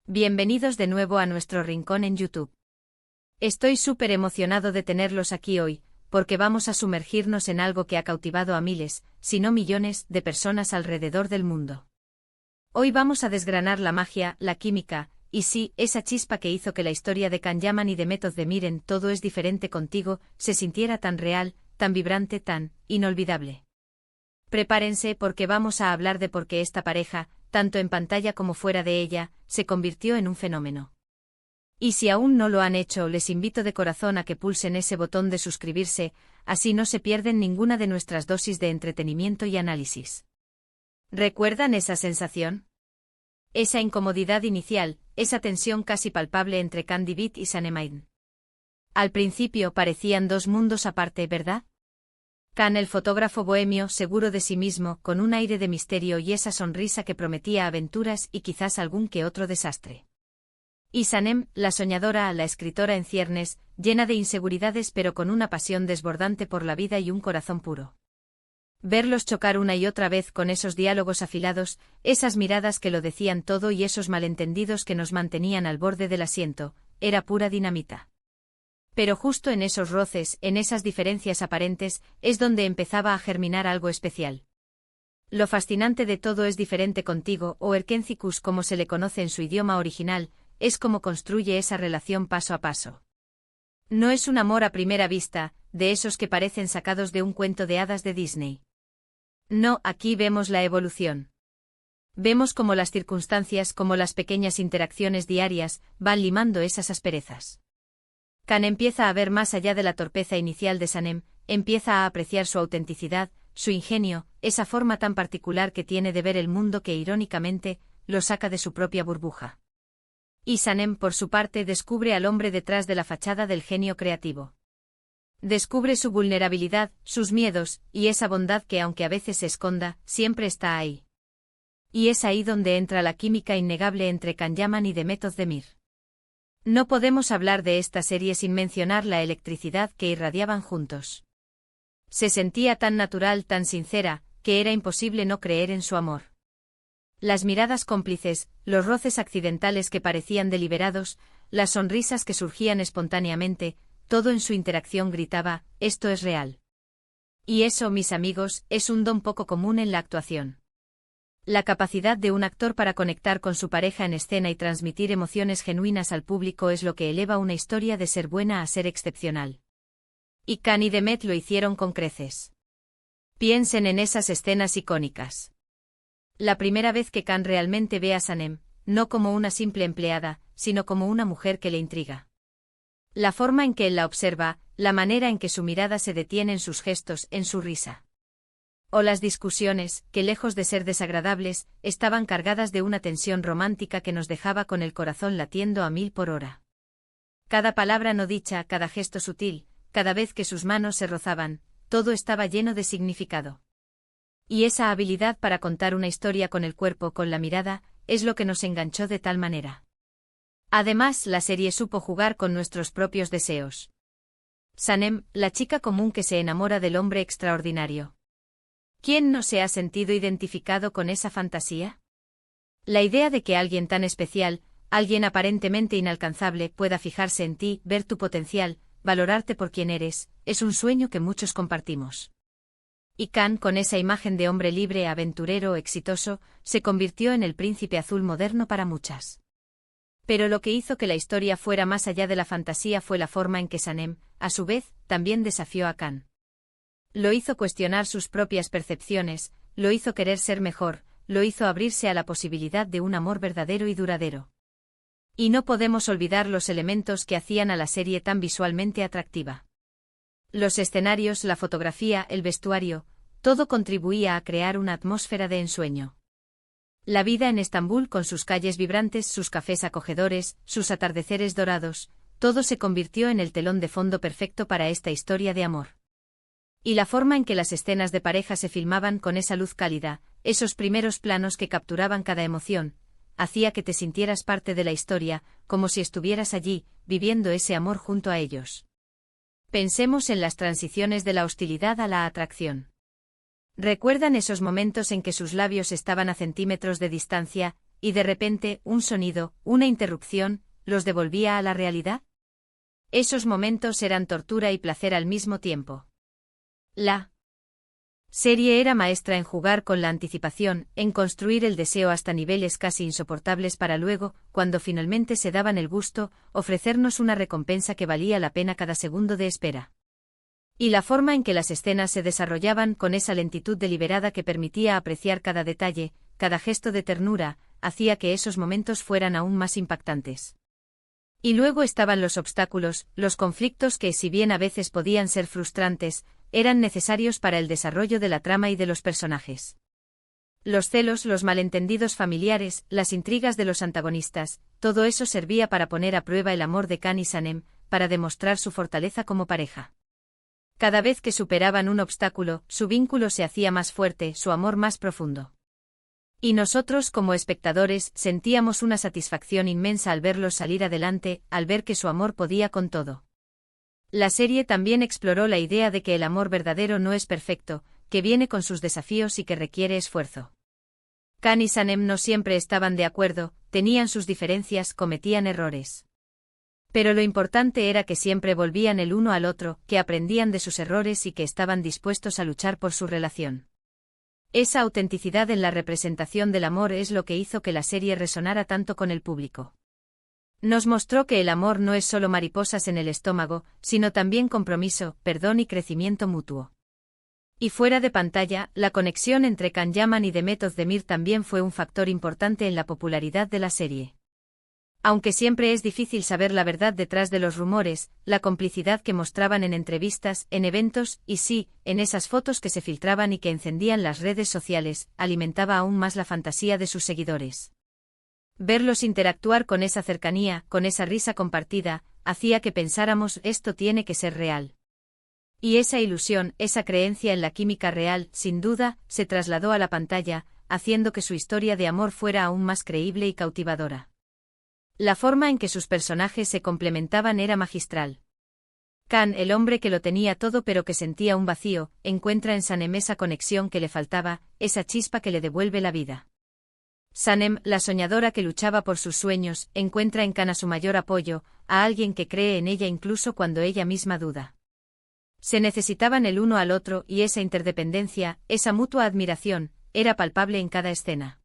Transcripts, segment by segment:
Bienvenidos de nuevo a nuestro rincón en YouTube. Estoy súper emocionado de tenerlos aquí hoy, porque vamos a sumergirnos en algo que ha cautivado a miles, si no millones, de personas alrededor del mundo. Hoy vamos a desgranar la magia, la química, y sí, esa chispa que hizo que la historia de Can Yaman y de Method de Miren Todo es diferente contigo se sintiera tan real, tan vibrante, tan inolvidable. Prepárense porque vamos a hablar de por qué esta pareja, tanto en pantalla como fuera de ella, se convirtió en un fenómeno. Y si aún no lo han hecho, les invito de corazón a que pulsen ese botón de suscribirse, así no se pierden ninguna de nuestras dosis de entretenimiento y análisis. ¿Recuerdan esa sensación? Esa incomodidad inicial, esa tensión casi palpable entre Candy Beat y Sanem. Al principio parecían dos mundos aparte, ¿verdad? Can, el fotógrafo bohemio, seguro de sí mismo, con un aire de misterio y esa sonrisa que prometía aventuras y quizás algún que otro desastre. Y Sanem, la soñadora, la escritora en ciernes, llena de inseguridades pero con una pasión desbordante por la vida y un corazón puro. Verlos chocar una y otra vez con esos diálogos afilados, esas miradas que lo decían todo y esos malentendidos que nos mantenían al borde del asiento, era pura dinamita. Pero justo en esos roces, en esas diferencias aparentes, es donde empezaba a germinar algo especial. Lo fascinante de Todo es diferente contigo, o Erkenzikus como se le conoce en su idioma original, es cómo construye esa relación paso a paso. No es un amor a primera vista, de esos que parecen sacados de un cuento de hadas de Disney. No, aquí vemos la evolución. Vemos cómo las circunstancias, como las pequeñas interacciones diarias, van limando esas asperezas. Can empieza a ver más allá de la torpeza inicial de Sanem, empieza a apreciar su autenticidad, su ingenio, esa forma tan particular que tiene de ver el mundo que irónicamente, lo saca de su propia burbuja. Y Sanem, por su parte, descubre al hombre detrás de la fachada del genio creativo. Descubre su vulnerabilidad, sus miedos, y esa bondad que aunque a veces se esconda, siempre está ahí. Y es ahí donde entra la química innegable entre Can Yaman y The Method de Mir. No podemos hablar de esta serie sin mencionar la electricidad que irradiaban juntos. Se sentía tan natural, tan sincera, que era imposible no creer en su amor. Las miradas cómplices, los roces accidentales que parecían deliberados, las sonrisas que surgían espontáneamente, todo en su interacción gritaba, esto es real. Y eso, mis amigos, es un don poco común en la actuación. La capacidad de un actor para conectar con su pareja en escena y transmitir emociones genuinas al público es lo que eleva una historia de ser buena a ser excepcional. Y Can y Demet lo hicieron con creces. Piensen en esas escenas icónicas. La primera vez que Can realmente ve a Sanem, no como una simple empleada, sino como una mujer que le intriga. La forma en que él la observa, la manera en que su mirada se detiene en sus gestos, en su risa. O las discusiones, que lejos de ser desagradables, estaban cargadas de una tensión romántica que nos dejaba con el corazón latiendo a 1000 por hora. Cada palabra no dicha, cada gesto sutil, cada vez que sus manos se rozaban, todo estaba lleno de significado. Y esa habilidad para contar una historia con el cuerpo, con la mirada, es lo que nos enganchó de tal manera. Además, la serie supo jugar con nuestros propios deseos. Sanem, la chica común que se enamora del hombre extraordinario. ¿Quién no se ha sentido identificado con esa fantasía? La idea de que alguien tan especial, alguien aparentemente inalcanzable, pueda fijarse en ti, ver tu potencial, valorarte por quien eres, es un sueño que muchos compartimos. Y Can, con esa imagen de hombre libre, aventurero, exitoso, se convirtió en el príncipe azul moderno para muchas. Pero lo que hizo que la historia fuera más allá de la fantasía fue la forma en que Sanem, a su vez, también desafió a Can. Lo hizo cuestionar sus propias percepciones, lo hizo querer ser mejor, lo hizo abrirse a la posibilidad de un amor verdadero y duradero. Y no podemos olvidar los elementos que hacían a la serie tan visualmente atractiva. Los escenarios, la fotografía, el vestuario, todo contribuía a crear una atmósfera de ensueño. La vida en Estambul con sus calles vibrantes, sus cafés acogedores, sus atardeceres dorados, todo se convirtió en el telón de fondo perfecto para esta historia de amor. Y la forma en que las escenas de pareja se filmaban con esa luz cálida, esos primeros planos que capturaban cada emoción, hacía que te sintieras parte de la historia, como si estuvieras allí, viviendo ese amor junto a ellos. Pensemos en las transiciones de la hostilidad a la atracción. ¿Recuerdan esos momentos en que sus labios estaban a centímetros de distancia, y de repente, un sonido, una interrupción, los devolvía a la realidad? Esos momentos eran tortura y placer al mismo tiempo. La serie era maestra en jugar con la anticipación, en construir el deseo hasta niveles casi insoportables para luego, cuando finalmente se daban el gusto, ofrecernos una recompensa que valía la pena cada segundo de espera. Y la forma en que las escenas se desarrollaban con esa lentitud deliberada que permitía apreciar cada detalle, cada gesto de ternura, hacía que esos momentos fueran aún más impactantes. Y luego estaban los obstáculos, los conflictos que, si bien a veces podían ser frustrantes, eran necesarios para el desarrollo de la trama y de los personajes. Los celos, los malentendidos familiares, las intrigas de los antagonistas, todo eso servía para poner a prueba el amor de Can y Sanem, para demostrar su fortaleza como pareja. Cada vez que superaban un obstáculo, su vínculo se hacía más fuerte, su amor más profundo. Y nosotros como espectadores sentíamos una satisfacción inmensa al verlos salir adelante, al ver que su amor podía con todo. La serie también exploró la idea de que el amor verdadero no es perfecto, que viene con sus desafíos y que requiere esfuerzo. Can y Sanem no siempre estaban de acuerdo, tenían sus diferencias, cometían errores. Pero lo importante era que siempre volvían el uno al otro, que aprendían de sus errores y que estaban dispuestos a luchar por su relación. Esa autenticidad en la representación del amor es lo que hizo que la serie resonara tanto con el público. Nos mostró que el amor no es solo mariposas en el estómago, sino también compromiso, perdón y crecimiento mutuo. Y fuera de pantalla, la conexión entre Can Yaman y Demet Özdemir también fue un factor importante en la popularidad de la serie. Aunque siempre es difícil saber la verdad detrás de los rumores, la complicidad que mostraban en entrevistas, en eventos, y sí, en esas fotos que se filtraban y que encendían las redes sociales, alimentaba aún más la fantasía de sus seguidores. Verlos interactuar con esa cercanía, con esa risa compartida, hacía que pensáramos esto tiene que ser real. Y esa ilusión, esa creencia en la química real, sin duda, se trasladó a la pantalla, haciendo que su historia de amor fuera aún más creíble y cautivadora. La forma en que sus personajes se complementaban era magistral. Can, el hombre que lo tenía todo pero que sentía un vacío, encuentra en Sanem esa conexión que le faltaba, esa chispa que le devuelve la vida. Sanem, la soñadora que luchaba por sus sueños, encuentra en Can a su mayor apoyo, a alguien que cree en ella incluso cuando ella misma duda. Se necesitaban el uno al otro y esa interdependencia, esa mutua admiración, era palpable en cada escena.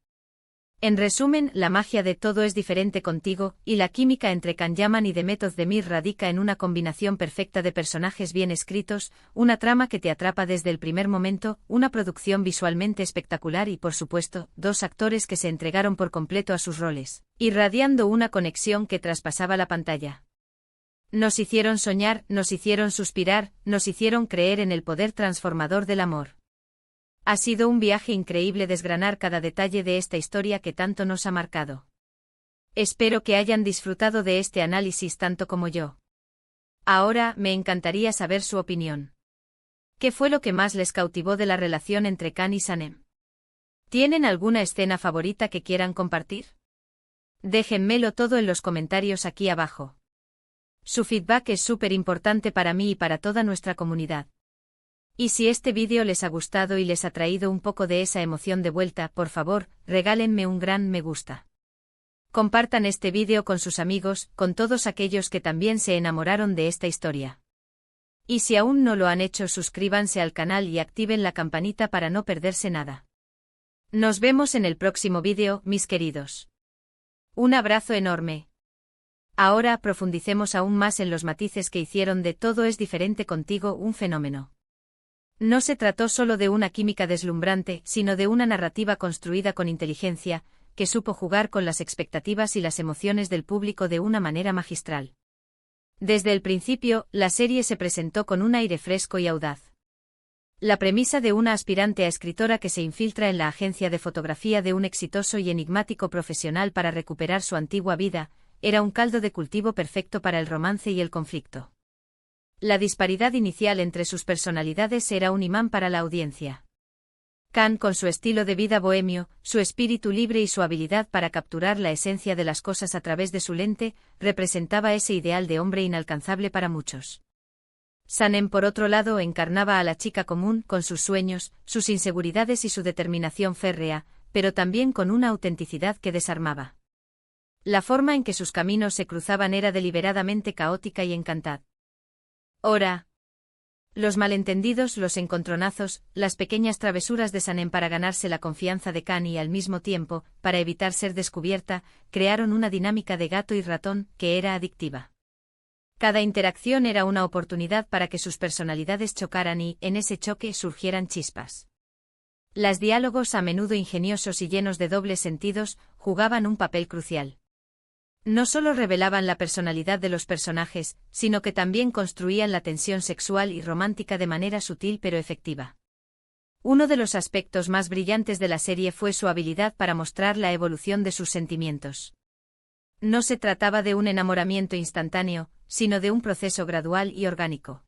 En resumen, la magia de Todo es diferente contigo, y la química entre Can Yaman y Demet Özdemir radica en una combinación perfecta de personajes bien escritos, una trama que te atrapa desde el primer momento, una producción visualmente espectacular y, por supuesto, dos actores que se entregaron por completo a sus roles, irradiando una conexión que traspasaba la pantalla. Nos hicieron soñar, nos hicieron suspirar, nos hicieron creer en el poder transformador del amor. Ha sido un viaje increíble desgranar cada detalle de esta historia que tanto nos ha marcado. Espero que hayan disfrutado de este análisis tanto como yo. Ahora, me encantaría saber su opinión. ¿Qué fue lo que más les cautivó de la relación entre Can y Sanem? ¿Tienen alguna escena favorita que quieran compartir? Déjenmelo todo en los comentarios aquí abajo. Su feedback es súper importante para mí y para toda nuestra comunidad. Y si este vídeo les ha gustado y les ha traído un poco de esa emoción de vuelta, por favor, regálenme un gran me gusta. Compartan este vídeo con sus amigos, con todos aquellos que también se enamoraron de esta historia. Y si aún no lo han hecho, suscríbanse al canal y activen la campanita para no perderse nada. Nos vemos en el próximo vídeo, mis queridos. Un abrazo enorme. Ahora profundicemos aún más en los matices que hicieron de Todo es diferente contigo un fenómeno. No se trató solo de una química deslumbrante, sino de una narrativa construida con inteligencia, que supo jugar con las expectativas y las emociones del público de una manera magistral. Desde el principio, la serie se presentó con un aire fresco y audaz. La premisa de una aspirante a escritora que se infiltra en la agencia de fotografía de un exitoso y enigmático profesional para recuperar su antigua vida, era un caldo de cultivo perfecto para el romance y el conflicto. La disparidad inicial entre sus personalidades era un imán para la audiencia. Can, con su estilo de vida bohemio, su espíritu libre y su habilidad para capturar la esencia de las cosas a través de su lente, representaba ese ideal de hombre inalcanzable para muchos. Sanem, por otro lado, encarnaba a la chica común, con sus sueños, sus inseguridades y su determinación férrea, pero también con una autenticidad que desarmaba. La forma en que sus caminos se cruzaban era deliberadamente caótica y encantada. Ora. Los malentendidos, los encontronazos, las pequeñas travesuras de Sanem para ganarse la confianza de Khan y al mismo tiempo, para evitar ser descubierta, crearon una dinámica de gato y ratón que era adictiva. Cada interacción era una oportunidad para que sus personalidades chocaran y, en ese choque, surgieran chispas. Los diálogos, a menudo ingeniosos y llenos de dobles sentidos, jugaban un papel crucial. No solo revelaban la personalidad de los personajes, sino que también construían la tensión sexual y romántica de manera sutil pero efectiva. Uno de los aspectos más brillantes de la serie fue su habilidad para mostrar la evolución de sus sentimientos. No se trataba de un enamoramiento instantáneo, sino de un proceso gradual y orgánico.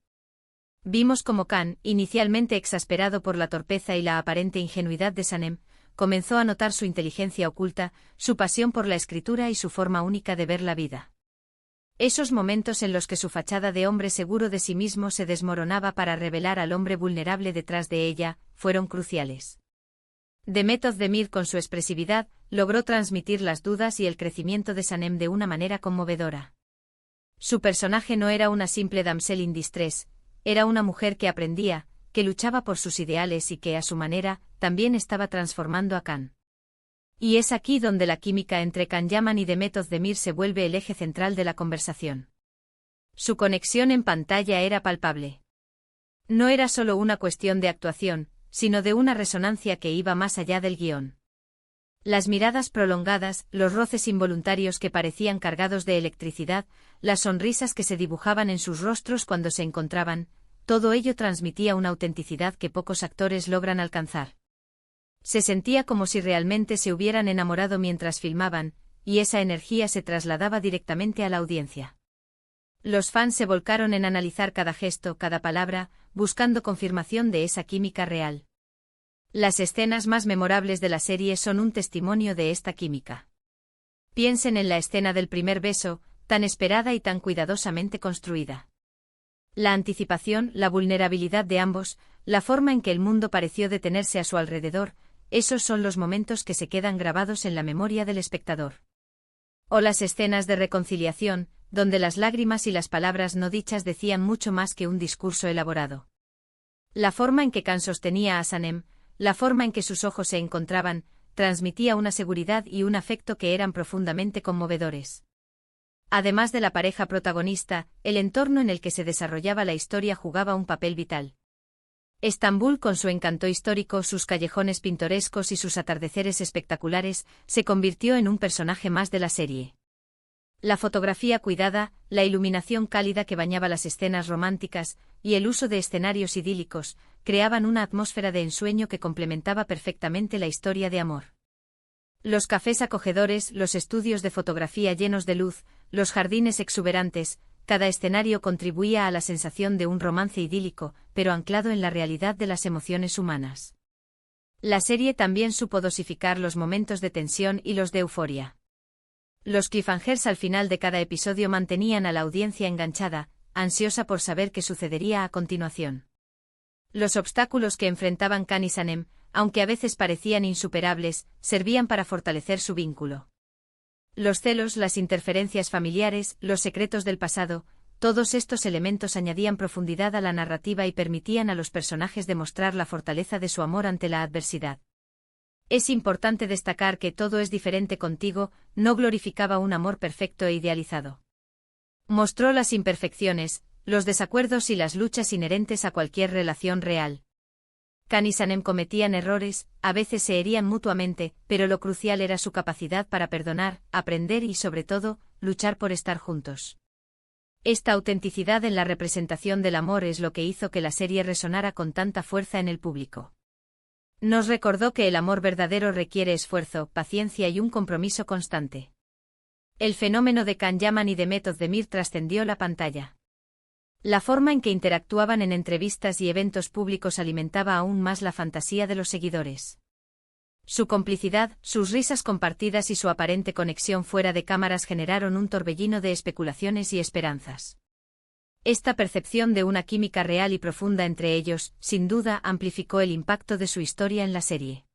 Vimos cómo Khan, inicialmente exasperado por la torpeza y la aparente ingenuidad de Sanem, comenzó a notar su inteligencia oculta, su pasión por la escritura y su forma única de ver la vida. Esos momentos en los que su fachada de hombre seguro de sí mismo se desmoronaba para revelar al hombre vulnerable detrás de ella, fueron cruciales. Demet Özdemir, con su expresividad, logró transmitir las dudas y el crecimiento de Sanem de una manera conmovedora. Su personaje no era una simple damsel in distress, era una mujer que aprendía, que luchaba por sus ideales y que, a su manera, también estaba transformando a Khan. Y es aquí donde la química entre Can Yaman y Demet Özdemir se vuelve el eje central de la conversación. Su conexión en pantalla era palpable. No era solo una cuestión de actuación, sino de una resonancia que iba más allá del guión. Las miradas prolongadas, los roces involuntarios que parecían cargados de electricidad, las sonrisas que se dibujaban en sus rostros cuando se encontraban, todo ello transmitía una autenticidad que pocos actores logran alcanzar. Se sentía como si realmente se hubieran enamorado mientras filmaban, y esa energía se trasladaba directamente a la audiencia. Los fans se volcaron en analizar cada gesto, cada palabra, buscando confirmación de esa química real. Las escenas más memorables de la serie son un testimonio de esta química. Piensen en la escena del primer beso, tan esperada y tan cuidadosamente construida. La anticipación, la vulnerabilidad de ambos, la forma en que el mundo pareció detenerse a su alrededor, esos son los momentos que se quedan grabados en la memoria del espectador. O las escenas de reconciliación, donde las lágrimas y las palabras no dichas decían mucho más que un discurso elaborado. La forma en que Khan sostenía a Sanem, la forma en que sus ojos se encontraban, transmitía una seguridad y un afecto que eran profundamente conmovedores. Además de la pareja protagonista, el entorno en el que se desarrollaba la historia jugaba un papel vital. Estambul, con su encanto histórico, sus callejones pintorescos y sus atardeceres espectaculares, se convirtió en un personaje más de la serie. La fotografía cuidada, la iluminación cálida que bañaba las escenas románticas, y el uso de escenarios idílicos, creaban una atmósfera de ensueño que complementaba perfectamente la historia de amor. Los cafés acogedores, los estudios de fotografía llenos de luz, los jardines exuberantes, cada escenario contribuía a la sensación de un romance idílico, pero anclado en la realidad de las emociones humanas. La serie también supo dosificar los momentos de tensión y los de euforia. Los cliffhangers al final de cada episodio mantenían a la audiencia enganchada, ansiosa por saber qué sucedería a continuación. Los obstáculos que enfrentaban Khan y Sanem, aunque a veces parecían insuperables, servían para fortalecer su vínculo. Los celos, las interferencias familiares, los secretos del pasado, todos estos elementos añadían profundidad a la narrativa y permitían a los personajes demostrar la fortaleza de su amor ante la adversidad. Es importante destacar que Todo es diferente contigo no glorificaba un amor perfecto e idealizado. Mostró las imperfecciones, los desacuerdos y las luchas inherentes a cualquier relación real. Khan y Sanem cometían errores, a veces se herían mutuamente, pero lo crucial era su capacidad para perdonar, aprender y, sobre todo, luchar por estar juntos. Esta autenticidad en la representación del amor es lo que hizo que la serie resonara con tanta fuerza en el público. Nos recordó que el amor verdadero requiere esfuerzo, paciencia y un compromiso constante. El fenómeno de Can Yaman y Demet Özdemir trascendió la pantalla. La forma en que interactuaban en entrevistas y eventos públicos alimentaba aún más la fantasía de los seguidores. Su complicidad, sus risas compartidas y su aparente conexión fuera de cámaras generaron un torbellino de especulaciones y esperanzas. Esta percepción de una química real y profunda entre ellos, sin duda, amplificó el impacto de su historia en la serie.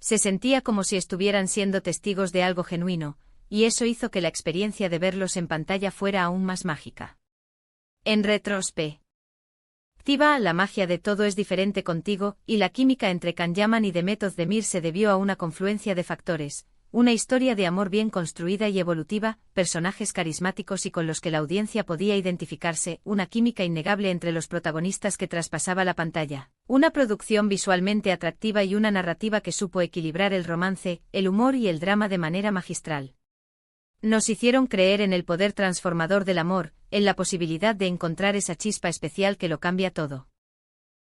Se sentía como si estuvieran siendo testigos de algo genuino, y eso hizo que la experiencia de verlos en pantalla fuera aún más mágica. En retrospectiva, la magia de Todo es diferente contigo, y la química entre Can Yaman y Demet Özdemir se debió a una confluencia de factores, una historia de amor bien construida y evolutiva, personajes carismáticos y con los que la audiencia podía identificarse, una química innegable entre los protagonistas que traspasaba la pantalla, una producción visualmente atractiva y una narrativa que supo equilibrar el romance, el humor y el drama de manera magistral. Nos hicieron creer en el poder transformador del amor, en la posibilidad de encontrar esa chispa especial que lo cambia todo.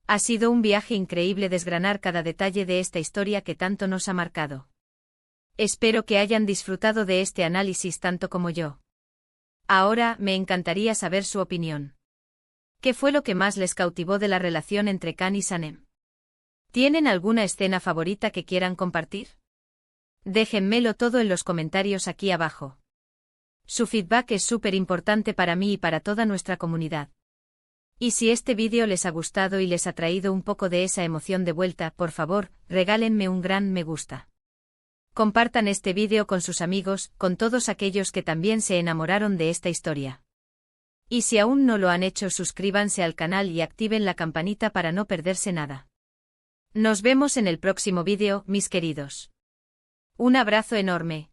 Ha sido un viaje increíble desgranar cada detalle de esta historia que tanto nos ha marcado. Espero que hayan disfrutado de este análisis tanto como yo. Ahora, me encantaría saber su opinión. ¿Qué fue lo que más les cautivó de la relación entre Can y Sanem? ¿Tienen alguna escena favorita que quieran compartir? Déjenmelo todo en los comentarios aquí abajo. Su feedback es súper importante para mí y para toda nuestra comunidad. Y si este vídeo les ha gustado y les ha traído un poco de esa emoción de vuelta, por favor, regálenme un gran me gusta. Compartan este vídeo con sus amigos, con todos aquellos que también se enamoraron de esta historia. Y si aún no lo han hecho, suscríbanse al canal y activen la campanita para no perderse nada. Nos vemos en el próximo vídeo, mis queridos. Un abrazo enorme.